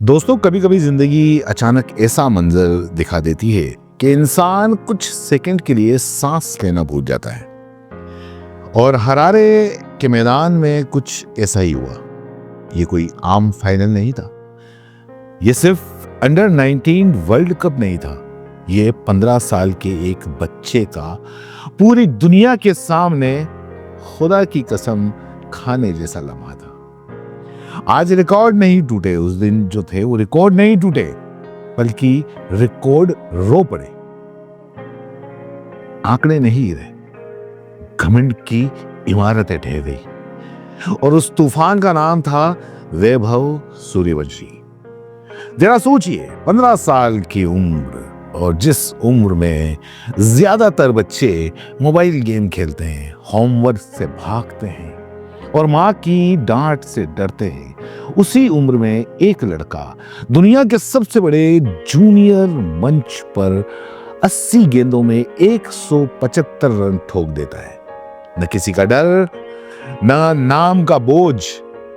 दोस्तों, कभी कभी जिंदगी अचानक ऐसा मंजर दिखा देती है कि इंसान कुछ सेकंड के लिए सांस लेना भूल जाता है। और हरारे के मैदान में कुछ ऐसा ही हुआ। ये कोई आम फाइनल नहीं था। ये सिर्फ अंडर 19 वर्ल्ड कप नहीं था। ये 15 साल के एक बच्चे का पूरी दुनिया के सामने खुदा की कसम खाने जैसा लम्हा था। आज रिकॉर्ड नहीं टूटे, उस दिन जो थे वो रिकॉर्ड नहीं टूटे, बल्कि रिकॉर्ड रो पड़े। आंकड़े नहीं गिरे, घमंड की इमारतें ढह गई। और उस तूफान का नाम था वैभव सूर्यवंशी। जरा सोचिए, 15 साल की उम्र, और जिस उम्र में ज्यादातर बच्चे मोबाइल गेम खेलते हैं, होमवर्क से भागते हैं और मां की डांट से डरते हैं, उसी उम्र में एक लड़का दुनिया के सबसे बड़े जूनियर मंच पर 80 गेंदों में 175 रन ठोक देता है। न किसी का डर, न नाम का बोझ,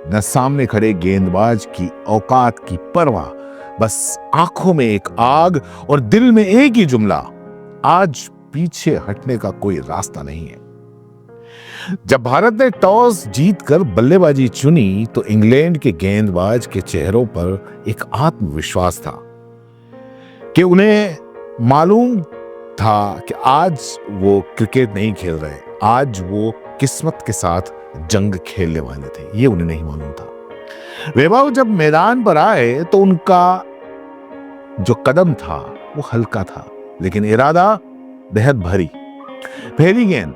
न सामने खड़े गेंदबाज की औकात की परवाह। बस आंखों में एक आग और दिल में एक ही जुमला, आज पीछे हटने का कोई रास्ता नहीं है। जब भारत ने टॉस जीतकर बल्लेबाजी चुनी तो इंग्लैंड के गेंदबाज के चेहरों पर एक आत्मविश्वास था कि उन्हें मालूम था कि आज वो क्रिकेट नहीं खेल रहे, आज वो किस्मत के साथ जंग खेलने वाले थे। ये उन्हें नहीं मालूम था। वैभव जब मैदान पर आए तो उनका जो कदम था वो हल्का था, लेकिन इरादा बेहद भारी। पहली गेंद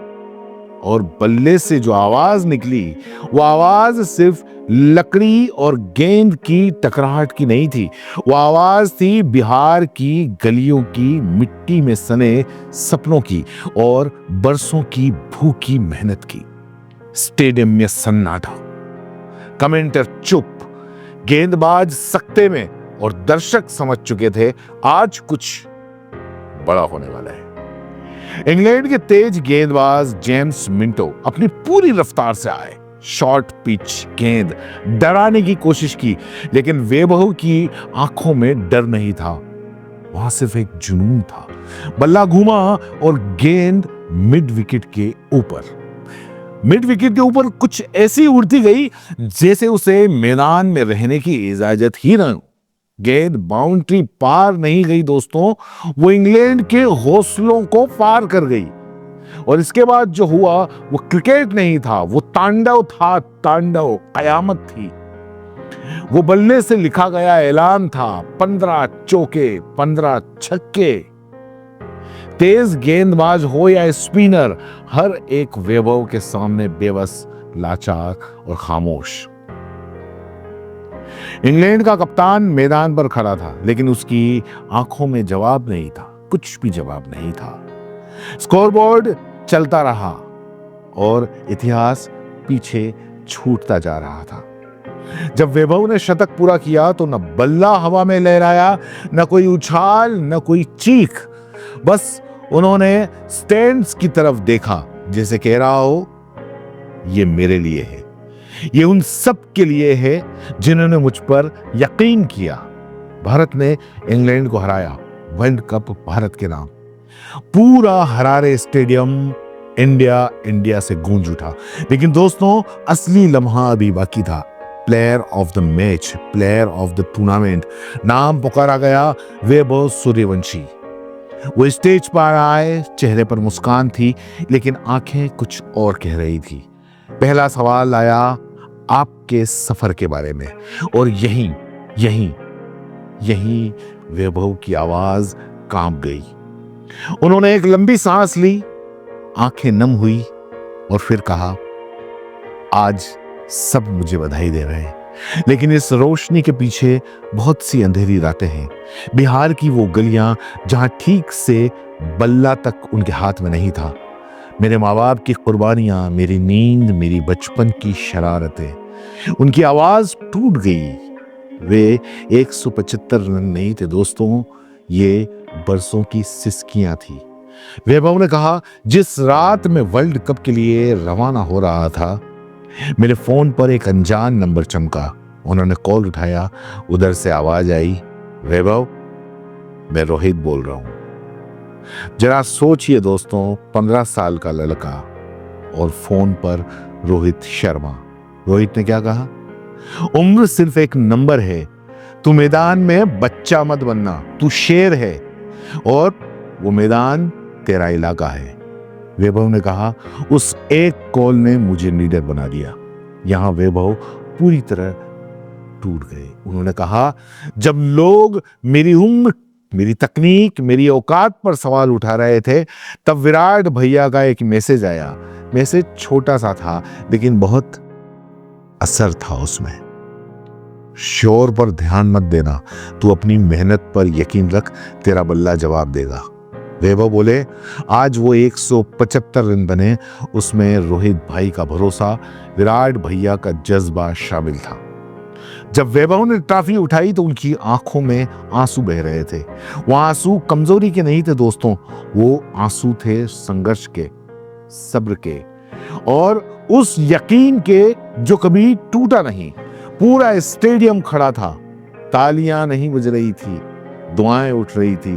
और बल्ले से जो आवाज निकली, वो आवाज सिर्फ लकड़ी और गेंद की टकराहट की नहीं थी। वो आवाज थी बिहार की गलियों की, मिट्टी में सने सपनों की और बरसों की भूखी मेहनत की। स्टेडियम में सन्नाटा, कमेंटर चुप, गेंदबाज सकते में, और दर्शक समझ चुके थे आज कुछ बड़ा होने वाला है। इंग्लैंड के तेज गेंदबाज जेम्स मिंटो अपनी पूरी रफ्तार से आए। शॉर्ट पिच गेंद डराने की कोशिश की, लेकिन वैभव की आंखों में डर नहीं था, वहां सिर्फ एक जुनून था। बल्ला घूमा और गेंद मिड विकेट के ऊपर कुछ ऐसी उड़ती गई जैसे उसे मैदान में रहने की इजाजत ही न हो। गेंद बाउंड्री पार नहीं गई दोस्तों, वो इंग्लैंड के हौसलों को पार कर गई। और इसके बाद जो हुआ वो क्रिकेट नहीं था, वो तांडव था, तांडव, कयामत थी। वो बल्ले से लिखा गया ऐलान था, 15 चौके, 15 छक्के। तेज गेंदबाज हो या स्पिनर, हर एक वैभव के सामने बेबस, लाचार और खामोश। इंग्लैंड का कप्तान मैदान पर खड़ा था, लेकिन उसकी आंखों में जवाब नहीं था, कुछ भी जवाब नहीं था। स्कोरबोर्ड चलता रहा और इतिहास पीछे छूटता जा रहा था। जब वैभव ने शतक पूरा किया तो न बल्ला हवा में लहराया, न कोई उछाल, न कोई चीख। बस उन्होंने स्टैंड्स की तरफ देखा, जैसे कह रहा हो, ये मेरे लिए है, ये उन सब के लिए है जिन्होंने मुझ पर यकीन किया। भारत ने इंग्लैंड को हराया, वर्ल्ड कप भारत के नाम। पूरा हरारे स्टेडियम इंडिया इंडिया से गूंज उठा। लेकिन दोस्तों, असली लम्हा अभी बाकी था। Player of the match, player of the tournament नाम पुकारा गया, वैभव सूर्यवंशी। वो स्टेज पर आए, चेहरे पर मुस्कान थी, लेकिन आंखें कुछ और कह रही थी। पहला सवाल आया आपके सफर के बारे में, और यहीं वैभव की आवाज कांप गई। उन्होंने एक लंबी सांस ली, आंखें नम हुई और फिर कहा, आज सब मुझे बधाई दे रहे हैं, लेकिन इस रोशनी के पीछे बहुत सी अंधेरी रातें हैं। बिहार की वो गलियां जहां ठीक से बल्ला तक उनके हाथ में नहीं था। मेरे माँ बाप की कुर्बानियां, मेरी नींद, मेरी बचपन की शरारतें, उनकी आवाज टूट गई। वे 175 रन नहीं थे दोस्तों, ये बरसों की सिसकियां थी। वैभव ने कहा, जिस रात में वर्ल्ड कप के लिए रवाना हो रहा था, मेरे फोन पर एक अनजान नंबर चमका उन्होंने कॉल उठाया। उधर से आवाज आई, वैभव, मैं रोहित बोल रहा हूं। जरा सोचिए दोस्तों, 15 साल का लड़का और फोन पर रोहित शर्मा। रोहित ने क्या कहा? उम्र सिर्फ एक नंबर है, तू मैदान में बच्चा मत बनना, तू शेर है और वो मैदान तेरा इलाका है। वैभव ने कहा, उस एक कॉल ने मुझे लीडर बना दिया। यहां वैभव पूरी तरह टूट गए। उन्होंने कहा, जब लोग मेरी उम्र, मेरी तकनीक, मेरी औकात पर सवाल उठा रहे थे, तब विराट भैया का एक मैसेज आया। मैसेज छोटा सा था लेकिन बहुत असर था उसमें। शोर पर ध्यान मत देना, तू अपनी मेहनत पर यकीन रख, तेरा बल्ला जवाब देगा। वैभव बोले, आज वो 175 रन बने, उसमें रोहित भाई का भरोसा, विराट भैया का जज्बा शामिल था। जब वैभव ने ट्रॉफी उठाई तो उनकी आंखों में आंसू बह रहे थे। वो आंसू कमजोरी के नहीं थे दोस्तों, वो आंसू थे संघर्ष के, सब्र के और उस यकीन के जो कभी टूटा नहीं। पूरा स्टेडियम खड़ा था, तालियां नहीं बज रही थी, दुआएं उठ रही थी।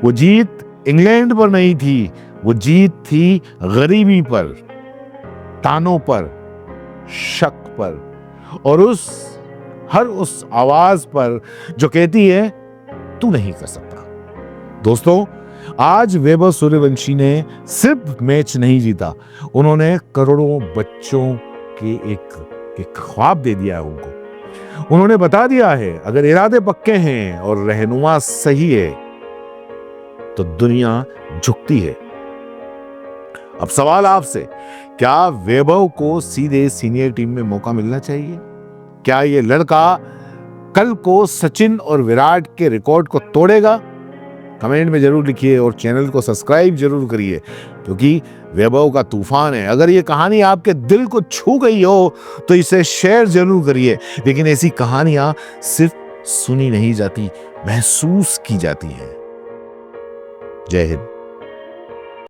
वो जीत इंग्लैंड पर नहीं थी, वो जीत थी गरीबी पर, तानों पर, शक पर और उस आवाज पर जो कहती है तू नहीं कर सकता। दोस्तों, आज वैभव सूर्यवंशी ने सिर्फ मैच नहीं जीता, उन्होंने करोड़ों बच्चों के एक ख्वाब दे दिया है उनको। उन्होंने बता दिया है, अगर इरादे पक्के हैं और रहनुमा सही है तो दुनिया झुकती है। अब सवाल आपसे, क्या वैभव को सीधे सीनियर टीम में मौका मिलना चाहिए? क्या ये लड़का कल को सचिन और विराट के रिकॉर्ड को तोड़ेगा? कमेंट में जरूर लिखिए और चैनल को सब्सक्राइब जरूर करिए, क्योंकि वैभव का तूफान है। अगर ये कहानी आपके दिल को छू गई हो तो इसे शेयर जरूर करिए। लेकिन ऐसी कहानियां सिर्फ सुनी नहीं जाती, महसूस की जाती हैं। जय हिंद।